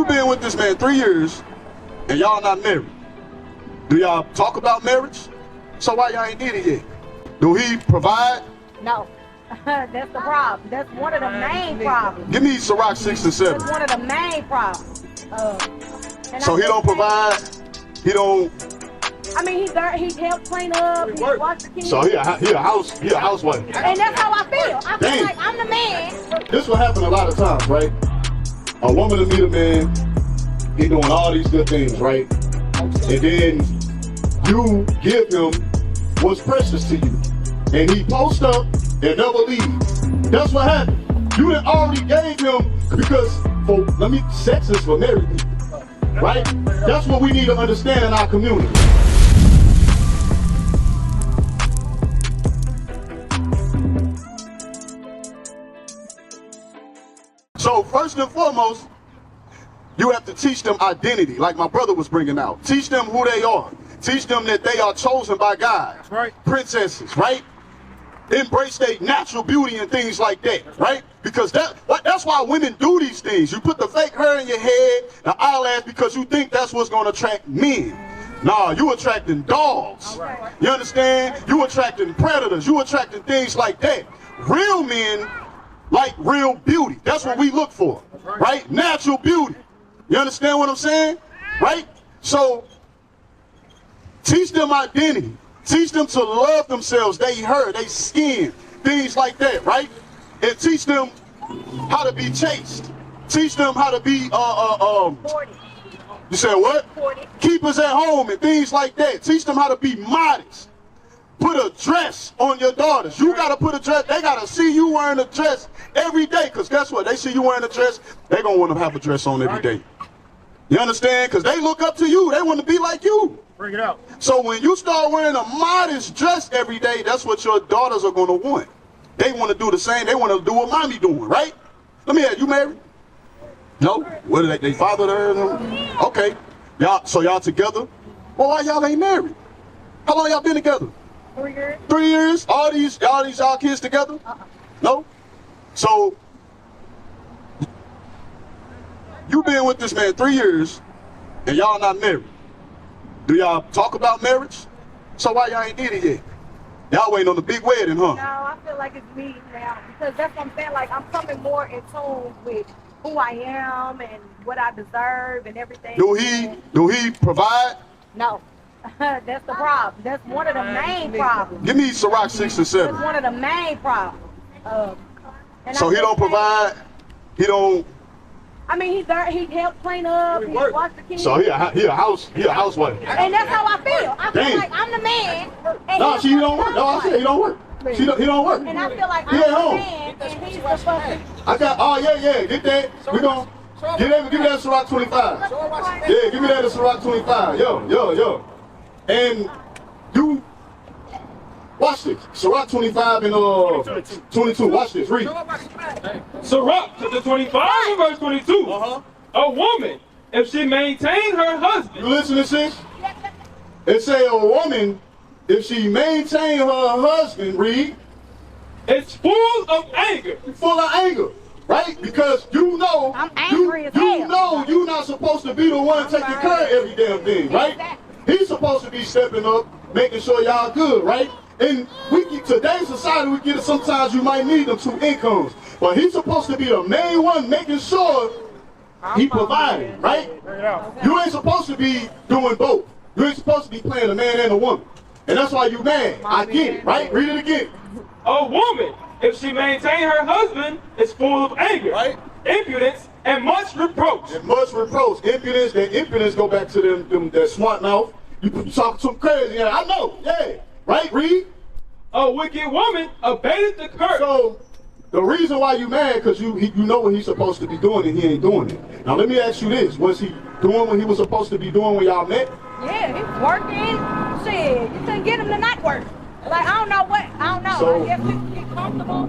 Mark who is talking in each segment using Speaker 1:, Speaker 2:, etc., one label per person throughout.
Speaker 1: You been with this man 3 years, and y'all not married. Do y'all talk about marriage? So why y'all ain't did it yet? Do he provide?
Speaker 2: No. That's the problem. That's one of the main problems.
Speaker 1: Give me Ciroc 6 and 7.
Speaker 2: That's one of the main problems.
Speaker 1: So he don't provide? He don't...
Speaker 2: I mean, he helped clean up, he washed the kids.
Speaker 1: So he a housewife.
Speaker 2: And that's how I feel. I feel
Speaker 1: Dang.
Speaker 2: like I'm the man.
Speaker 1: This will happen a lot of times, right? A woman will meet a man, he doing all these good things, right? And then you give him what's precious to you. And he posts up and never leaves. That's what happened. You done already gave him, because sex is for married people, right? That's what we need to understand in our community. So first and foremost, you have to teach them identity, like my brother was bringing out. Teach them who they are. Teach them that they are chosen by God. That's right. Princesses, right? Embrace their natural beauty and things like that, right? Because that's why women do these things. You put the fake hair in your head, the eyelash, because you think that's what's going to attract men. Nah, you attracting dogs. Right. You understand? You attracting predators. You attracting things like that. Real men like real beauty. That's what we look for, right? Natural beauty. You understand what I'm saying? Right? So, teach them identity. Teach them to love themselves, they hair, they skin, things like that, right? And teach them how to be chaste. Teach them how to be, you said what? Keepers at home and things like that. Teach them how to be modest. Put a dress on your daughters. You gotta put a dress, they gotta see you wearing a dress every day, because guess what? They see you wearing a dress, they gonna want to have a dress on every day. You understand? Because they look up to you, they want to be like you.
Speaker 3: Bring it out.
Speaker 1: So when you start wearing a modest dress every day, that's what your daughters are going to want. They want to do the same. They want to do what mommy doing, right? Let me ask you, married? No? What did they fathered her? Okay. So y'all together? Well, why y'all ain't married? How long y'all been together?
Speaker 2: 3 years.
Speaker 1: 3 years? All these y'all kids together? No? So you been with this man 3 years, and y'all not married. Do y'all talk about marriage? So why y'all ain't did it yet? Y'all waiting on the big wedding, huh?
Speaker 2: No, I feel like it's me now, because that's what I'm saying. Like, I'm coming more in tune with who I am and what I deserve and everything.
Speaker 1: Do he provide?
Speaker 2: No. That's the problem. That's one of the main problems.
Speaker 1: Give me Ciroc 6 and 7.
Speaker 2: That's one of the main problems.
Speaker 1: So he don't provide? He don't...
Speaker 2: I mean, he helped clean up, he washed the kids.
Speaker 1: So he a housewife.
Speaker 2: And that's how I feel. I feel
Speaker 1: Dang.
Speaker 2: like I'm the man.
Speaker 1: No, he don't work. No, I said he don't work. He don't work.
Speaker 2: And I feel like I'm the man, and he's the fucking...
Speaker 1: I got, get that. We gon' give me that Ciroc 25. Yeah, give me that Ciroc 25. Yo. And you, watch this. Ciroc 25 and 22. Watch this. Read.
Speaker 3: Ciroc chapter 25 and verse 22. A woman, if she maintain her husband.
Speaker 1: You listen to this? It say a woman, if she maintain her husband, read.
Speaker 3: It's full of anger.
Speaker 1: Full of anger. Right? Because you know,
Speaker 2: I'm angry as hell.
Speaker 1: You know you're not supposed to be the one taking care of every damn thing, right?
Speaker 2: Exactly.
Speaker 1: He's supposed to be stepping up, making sure y'all good, right? And today's society, we get it, sometimes you might need them 2 incomes. But he's supposed to be the main one making sure he providing, right? You ain't supposed to be doing both. You ain't supposed to be playing a man and a woman. And that's why you mad. I get it, right? Read it again.
Speaker 3: A woman, if she maintain her husband, is full of anger,
Speaker 1: right?
Speaker 3: Impudence, and much reproach.
Speaker 1: And much reproach. Impudence, that impudence go back to them that smart mouth. You talking some crazy, yeah, I know, yeah. Right, read?
Speaker 3: A wicked woman abated the curse.
Speaker 1: So, the reason why you mad, because you know what he's supposed to be doing and he ain't doing it. Now let me ask you this, was he doing what he was supposed to be doing when y'all met?
Speaker 2: Yeah, he was working. Shit, you couldn't get him to not work. Like, I don't know.
Speaker 1: So,
Speaker 2: I guess he get comfortable.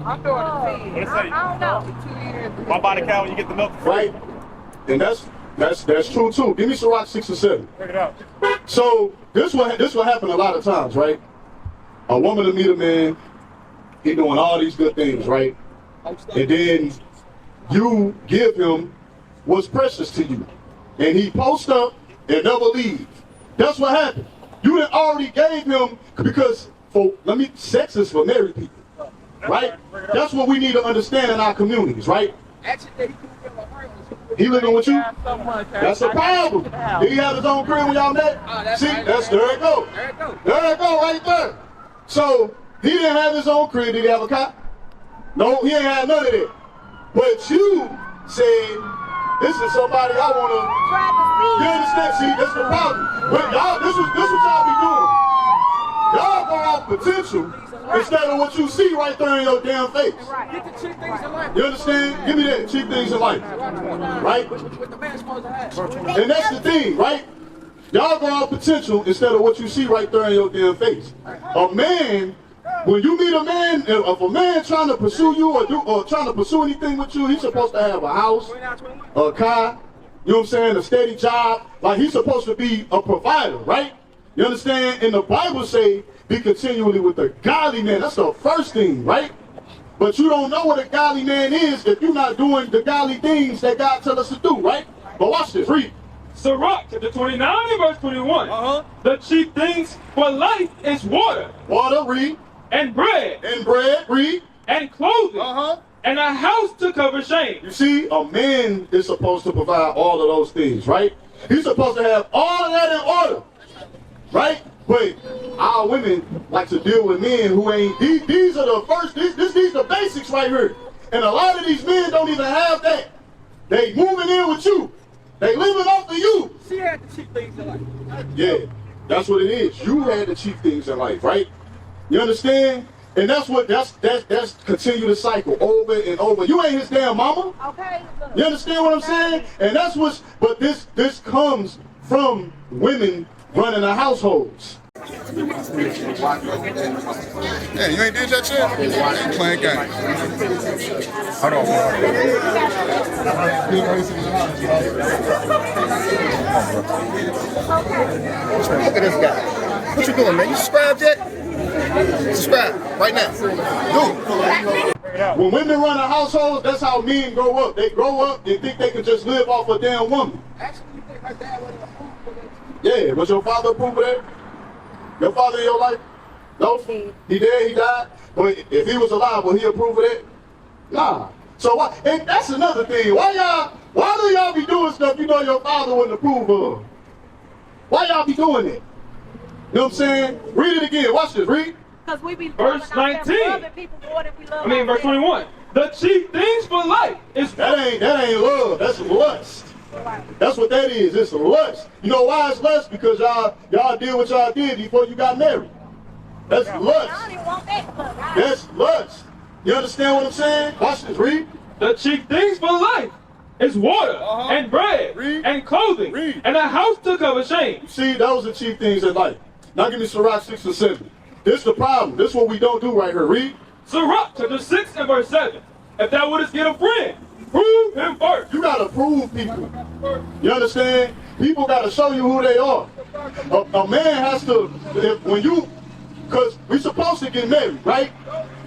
Speaker 2: I'm doing it. I don't know.
Speaker 4: My body count when you get the milk.
Speaker 1: Right? And that's true too. Give me Ciroc 6 and 7.
Speaker 3: Check it out.
Speaker 1: So this will happen a lot of times, right? A woman will meet a man, he doing all these good things, right? And then you give him was precious to you. And he post up and never leave. That's what happened. You done already gave him, because sex is for married people, right? That's what we need to understand in our communities, right? He living with you? That's the problem. Did he have his own crib when y'all met? See, there it go. There it go right there. So, he didn't have his own crib. Did he have a car? No, he ain't had none of that. But you said, this is somebody I want to... You understand? See, that's the problem. But y'all, this what y'all be doing. Y'all go off potential instead of what you see right there in your damn face.
Speaker 4: Get the cheap things in life.
Speaker 1: You understand? Give me that, cheap things in life. Right?
Speaker 4: What the man's supposed to have.
Speaker 1: And that's the thing, right? Y'all go off potential instead of what you see right there in your damn face. A man, when you meet a man, if a man trying to pursue you or trying to pursue anything with you, he's supposed to have a house, a car, you know what I'm saying, a steady job. Like, he's supposed to be a provider, right? You understand? And the Bible say, be continually with a godly man. That's the first thing, right? But you don't know what a godly man is if you're not doing the godly things that God tells us to do, right? But watch this, read.
Speaker 3: Sirach, chapter 29 and verse 21. The chief things for life is water.
Speaker 1: Water, read.
Speaker 3: And bread.
Speaker 1: And bread, read.
Speaker 3: And clothing. And a house to cover shame.
Speaker 1: You see, a man is supposed to provide all of those things, right? He's supposed to have all of that in order, right? But our women like to deal with men who ain't, these are the first, these the basics right here. And a lot of these men don't even have that. They moving in with you. They living off of you.
Speaker 4: She had the cheap things in life.
Speaker 1: Yeah, that's what it is. You had the cheap things in life, right? You understand? And that's continue the cycle over and over. You ain't his damn mama.
Speaker 2: Okay.
Speaker 1: You understand what I'm saying? And that's but this comes from women running the households.
Speaker 5: Yeah, you ain't did that shit? You ain't playing games. Hold on. Look at this guy. What you doing, man? You subscribed yet? Subscribe right now. Do it.
Speaker 1: When women run a household, that's how men grow up. They grow up and think they can just live off a damn woman.
Speaker 4: Actually, you think her dad would have approved of that?
Speaker 1: Yeah, was your father approved of that? Your father in your life? No? He dead, he died? But if he was alive, would he approve of that? Nah. So why, and that's another thing. Why do y'all be doing stuff you know your father wouldn't approve of? Why y'all be doing it? You know what I'm saying? Read it again. Watch this. Read.
Speaker 2: Because we be
Speaker 3: Verse 19.
Speaker 2: people more than we love
Speaker 3: Verse 21. The chief things for life is
Speaker 1: that ain't love. That's lust. That's what that is. It's lust. You know why it's lust? Because y'all did what y'all did before you got married. That's lust.
Speaker 2: I don't even want that club.
Speaker 1: That's lust. You understand what I'm saying? Watch this. Read.
Speaker 3: The chief things for life is water and bread and clothing and a house to cover shame.
Speaker 1: See, those are chief things in life. Now give me Sirach 6 and 7. This is the problem. This is what we don't do right here. Read.
Speaker 3: Sirach chapter 6 and verse 7. If thou wouldest get a friend, prove him first.
Speaker 1: You gotta prove people. You understand? People gotta show you who they are. A man has to, because we're supposed to get married, right?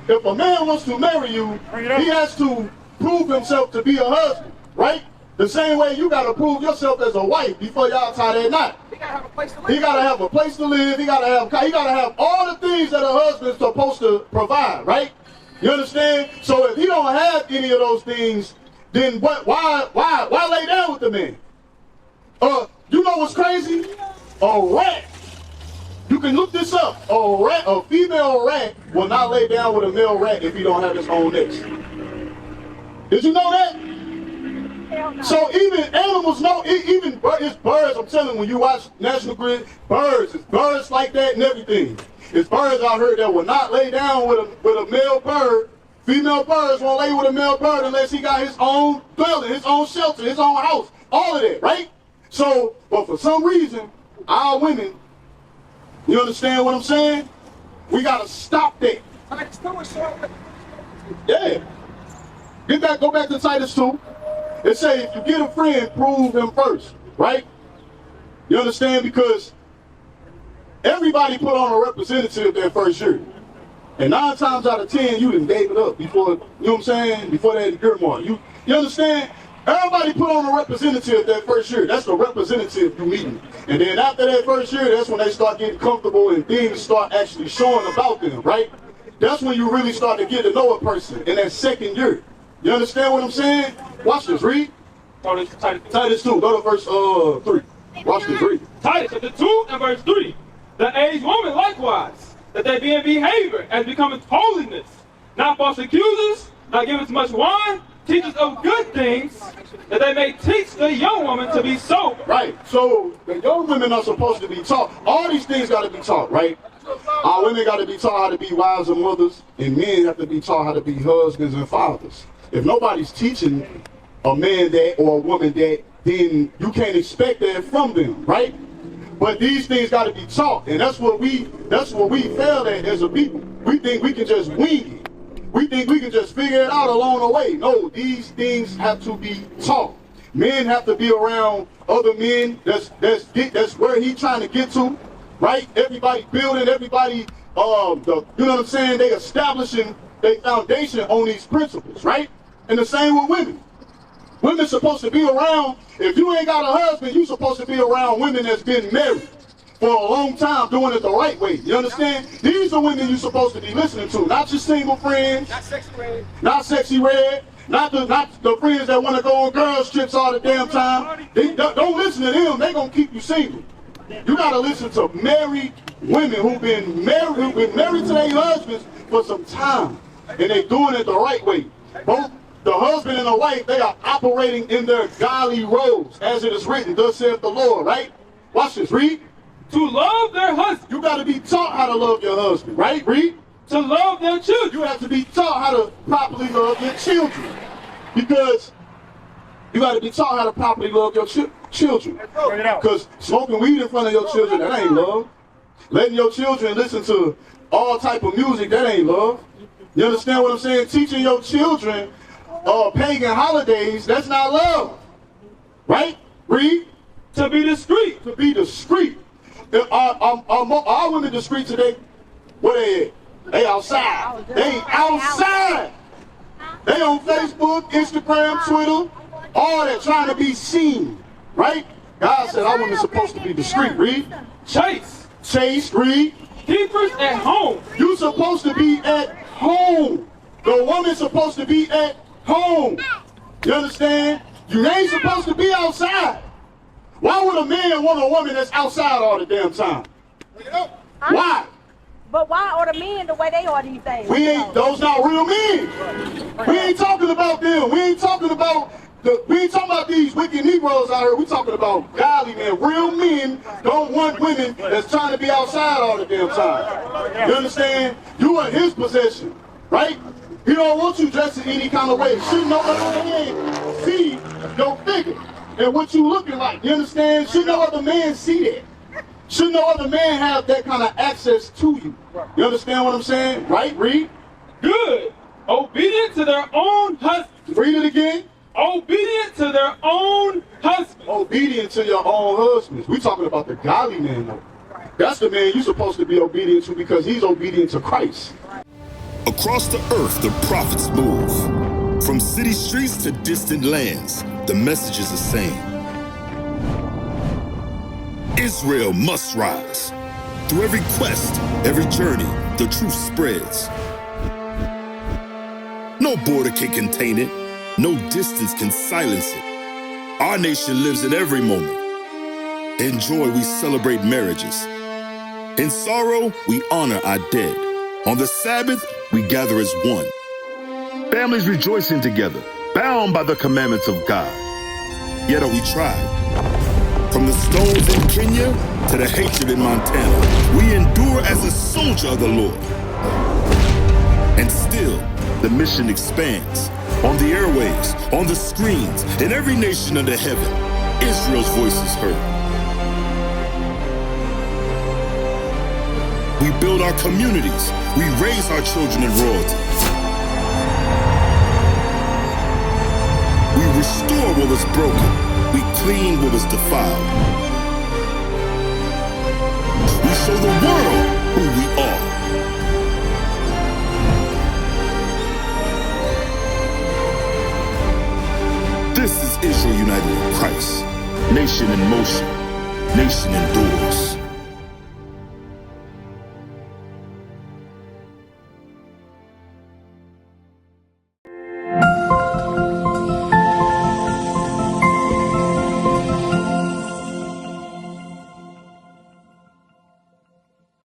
Speaker 1: If a man wants to marry you, he has to prove himself to be a husband, right? The same way you gotta prove yourself as a wife before y'all tie that knot.
Speaker 4: He gotta have a place to live.
Speaker 1: He gotta have a place to live. He gotta have all the things that a husband's supposed to provide, right? You understand? So if he don't have any of those things, then what? Why lay down with the man? You know what's crazy? A rat. You can look this up. A female rat will not lay down with a male rat if he don't have his own nest. Did you know that? So even animals know, even it's birds, I'm telling you, when you watch National Grid, it's birds like that and everything. It's birds out here that will not lay down with a male bird. Female birds won't lay with a male bird unless he got his own building, his own shelter, his own house, all of that, right? So, but for some reason, our women, you understand what I'm saying? We gotta stop that. Yeah. Go back to Titus 2. It says if you get a friend, prove him first, right? You understand? Because everybody put on a representative their first year. And 9 times out of 10, you done gave it up before, you know what I'm saying? Before that grandma. You understand? Everybody put on a representative that first year. That's the representative you meeting. And then after that first year, that's when they start getting comfortable and things start actually showing about them, right? That's when you really start to get to know a person in that second year. You understand what I'm saying? Watch this, read. Titus 2, go to verse 3. Watch this, read.
Speaker 3: Titus chapter 2 and verse 3. The aged woman likewise, that they be in behavior as becoming holiness, not false accusers, not giving much wine, teachers of good things, that they may teach the young woman to be sober.
Speaker 1: Right. So the young women are supposed to be taught. All these things got to be taught, right? Our women got to be taught how to be wives and mothers, and men have to be taught how to be husbands and fathers. If nobody's teaching a man that or a woman that, then you can't expect that from them, right? But these things got to be taught, and that's what we fail at as a people. We think we can just wing it. We think we can just figure it out along the way. No, these things have to be taught. Men have to be around other men. That's where he's trying to get to, right? Everybody building, everybody, you know what I'm saying? They establishing their foundation on these principles, right? And the same with women. Women supposed to be around. If you ain't got a husband, you supposed to be around women that's been married for a long time, doing it the right way. You understand? These are women you're supposed to be listening to, not your single friends,
Speaker 4: Not sexy red.
Speaker 1: not sexy red, not the friends that want to go on girls trips all the damn time. Don't listen to them. They gonna keep you single. You gotta listen to married women who've been married to their husbands for some time, and they doing it the right way. Both the husband and the wife, they are operating in their godly roles, as it is written, thus saith the Lord, right? Watch this, read.
Speaker 3: To love their husband.
Speaker 1: You got to be taught how to love your husband, right? Read.
Speaker 3: To love their children.
Speaker 1: You have to be taught how to properly love your children. Because you got to be taught how to properly love your children. Because smoking weed in front of your children, that ain't love. Letting your children listen to all type of music, that ain't love. You understand what I'm saying? Teaching your children pagan holidays, that's not love. Right? Read.
Speaker 3: To be discreet.
Speaker 1: To be discreet. Are women discreet today? Where they at? They outside. They outside. They on Facebook, Instagram, Twitter, all that, trying to be seen. Right? God said our women supposed to be discreet. Read.
Speaker 3: Chase.
Speaker 1: Chase. Read.
Speaker 3: Keepers at home.
Speaker 1: You supposed to be at home. The woman's supposed to be at home. You understand? You ain't supposed to be outside. Why would a man want a woman that's outside all the damn time? Why?
Speaker 2: But why are the men the way they are these days?
Speaker 1: Those not real men. We ain't talking about them. We ain't talking about these wicked Negroes out here. We talking about godly men. Real men don't want women that's trying to be outside all the damn time. You understand? You are his possession, right? He don't want you dressed in any kind of way. Shouldn't no other man see your figure and what you looking like. You understand? Should no other man see that. Should no other man have that kind of access to you. You understand what I'm saying? Right? Read.
Speaker 3: Good. Obedient to their own husbands.
Speaker 1: Read it again.
Speaker 3: Obedient to their own husbands.
Speaker 1: Obedient to your own husbands. We talking about the godly man though. That's the man you're supposed to be obedient to because he's obedient to Christ.
Speaker 6: Across the earth, the prophets move. From city streets to distant lands, the message is the same. Israel must rise. Through every quest, every journey, the truth spreads. No border can contain it. No distance can silence it. Our nation lives in every moment. In joy, we celebrate marriages. In sorrow, we honor our dead. On the Sabbath, we gather as one. Families rejoicing together, bound by the commandments of God. Yet are we tried. From the stones in Kenya to the hatred in Montana, we endure as a soldier of the Lord. And still, the mission expands. On the airwaves, on the screens, in every nation under heaven, Israel's voice is heard. We build our communities. We raise our children in royalty. We restore what was broken. We clean what was defiled. We show the world who we are. This is united in Christ. Nation in motion. Nation endures.